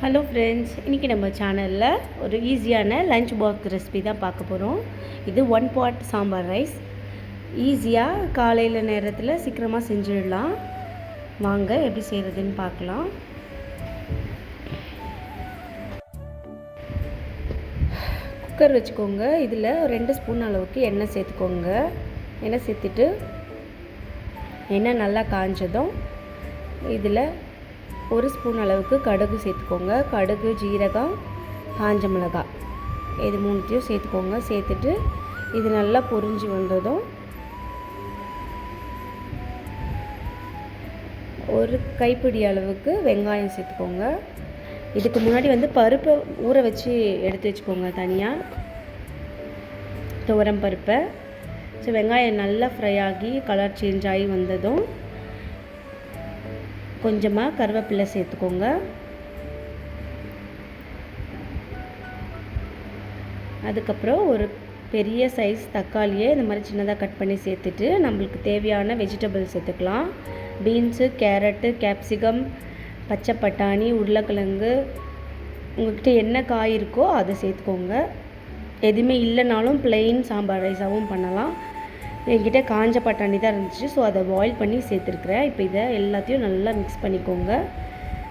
Hello friends, இன்றைக்கி நம்ம சேனலில் ஒரு ஈஸியான லஞ்ச் பாக்ஸ் ரெசிபி தான் பார்க்க போகிறோம். இது 1 pot சாம்பார் ரைஸ். ஈஸியாக காலையில் நேரத்தில் சீக்கிரமாக செஞ்சிடலாம். வாங்க எப்படி செய்கிறதுன்னு பார்க்கலாம். குக்கர் வச்சுக்கோங்க. இதில் 2 ஸ்பூன் அளவுக்கு எண்ணெய் சேர்த்துக்கோங்க. எண்ணெய் சேர்த்துட்டு எண்ணெய் நல்லா காஞ்சதும் இதில் 1 ஸ்பூன் அளவுக்கு கடுகு சேர்த்துக்கோங்க. கடுகு, ஜீரகம், காஞ்ச மிளகாய் இது 3த்தையும் சேர்த்துக்கோங்க. சேர்த்துட்டு இது நல்லா பொரிஞ்சு வந்ததும் 1 கைப்பிடி அளவுக்கு வெங்காயம் சேர்த்துக்கோங்க. இதுக்கு முன்னாடி பருப்பை ஊற வச்சு எடுத்து வச்சுக்கோங்க தனியாக, துவரம் பருப்பை. ஸோ வெங்காயம் நல்லா ஃப்ரை ஆகி கலர் சேஞ்ச் ஆகி வந்ததும் கொஞ்சமாக கருவேப்பிலை சேர்த்துக்கோங்க. அதுக்கப்புறம் ஒரு பெரிய சைஸ் தக்காளியை இந்த மாதிரி சின்னதாக கட் பண்ணி சேர்த்துட்டு நம்மளுக்கு தேவையான வெஜிடபிள்ஸ் சேர்த்துக்கலாம். பீன்ஸு, கேரட்டு, கேப்சிகம், பச்சை பட்டாணி, உருளைக்கிழங்கு, உங்கள்கிட்ட என்ன காய் இருக்கோ அதை சேர்த்துக்கோங்க. எதுவுமே இல்லைனாலும் பிளெயின் சாம்பார் ரைஸாகவும் பண்ணலாம். என்கிட்ட காஞ்ச பட்டாணி தான் இருந்துச்சு, ஸோ அதை பாயில் பண்ணி சேர்த்துருக்குறேன். இப்போ இதை எல்லாத்தையும் நல்லா மிக்ஸ் பண்ணிக்கோங்க.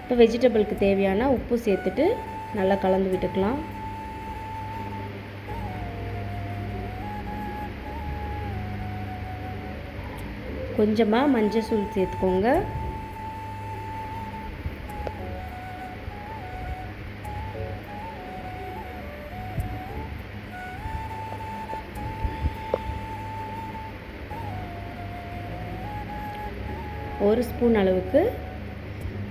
இப்போ வெஜிடபிளுக்கு தேவையான உப்பு சேர்த்துட்டு நல்லா கலந்து விட்டுக்கலாம். கொஞ்சமாக மஞ்சள் தூள் சேர்த்துக்கோங்க. ஒரு ஸ்பூன் அளவுக்கு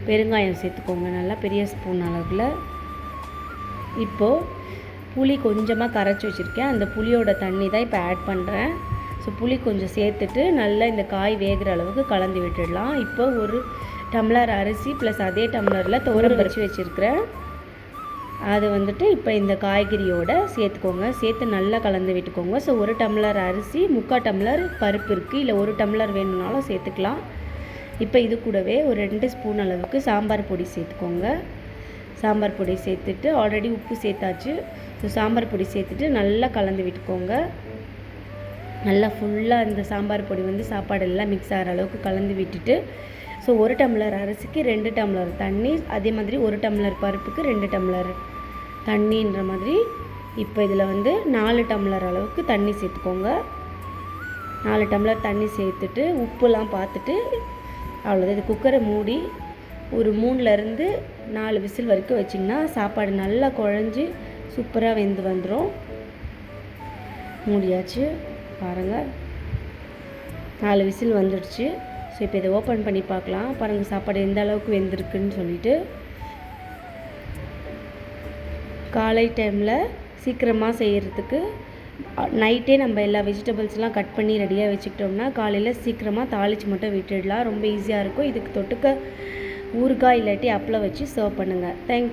பெருங்காயம் சேர்த்துக்கோங்க, நல்லா பெரிய ஸ்பூன் அளவில். இப்போது புளி கொஞ்சமாக கரைச்சி வச்சுருக்கேன். அந்த புளியோட தண்ணி தான் இப்போ ஆட் பண்ணுறேன். ஸோ புளி கொஞ்சம் சேர்த்துட்டு நல்லா இந்த காய் வேகிற அளவுக்கு கலந்து விட்டுடலாம். இப்போ 1 டம்ளர் அரிசி ப்ளஸ் அதே டம்ளரில் துவரம் பறித்து வச்சுருக்கிறேன். அது இப்போ இந்த காய்கறியோட சேர்த்துக்கோங்க. சேர்த்து நல்லா கலந்து விட்டுக்கோங்க. ஸோ 1 டம்ளர் அரிசி, 3/4 டம்ளர் பருப்பு இருக்குது, இல்லை 1 டம்ளர் வேணும்னாலும் சேர்த்துக்கலாம். இப்போ இது கூடவே ஒரு 2 ஸ்பூன் அளவுக்கு சாம்பார் பொடி சேர்த்துக்கோங்க. சாம்பார் பொடி சேர்த்துட்டு ஆல்ரெடி உப்பு சேர்த்தாச்சு. ஸோ சாம்பார் பொடி சேர்த்துட்டு நல்லா கலந்து விட்டுக்கோங்க. நல்லா ஃபுல்லாக இந்த சாம்பார் பொடி சாப்பாடு எல்லாம் மிக்ஸ் ஆகிற அளவுக்கு கலந்து விட்டுட்டு, ஸோ 1 டம்ளர் அரிசிக்கு 2 டம்ளர் தண்ணி, அதே மாதிரி 1 டம்ளர் பருப்புக்கு 2 டம்ளர் தண்ணின்ற மாதிரி. இப்போ இதில் 4 டம்ளர் அளவுக்கு தண்ணி சேர்த்துக்கோங்க. 4 டம்ளர் தண்ணி சேர்த்துட்டு உப்புலாம் பார்த்துட்டு அவ்வளோதான். இது குக்கரை மூடி ஒரு 3லேருந்து 4 விசில் வரைக்கும் வச்சிங்கன்னா சாப்பாடு நல்லா குழஞ்சி சூப்பராக வெந்து வந்துடும். மூடியாச்சு, பாருங்கள் 4 விசில் வந்துடுச்சு. ஸோ இப்போ இதை ஓப்பன் பண்ணி பார்க்கலாம். பாருங்கள் சாப்பாடு எந்த அளவுக்கு வெந்திருக்குன்னு சொல்லிட்டு. காலை டைமில் சீக்கிரமாக செய்கிறதுக்கு நைட்டே நம்ம எல்லா வெஜிடபிள்ஸ்லாம் கட் பண்ணி ரெடியாக வச்சுக்கிட்டோம்னா காலையில் சீக்கிரமாக தாளித்து மட்டும் விட்டுடலாம். ரொம்ப ஈஸியாக இருக்கும். இதுக்கு தொட்டுக்க ஊறுகாய் இல்லாட்டி அப்பளம் வச்சு சர்வ் பண்ணுங்கள். தேங்க்யூ.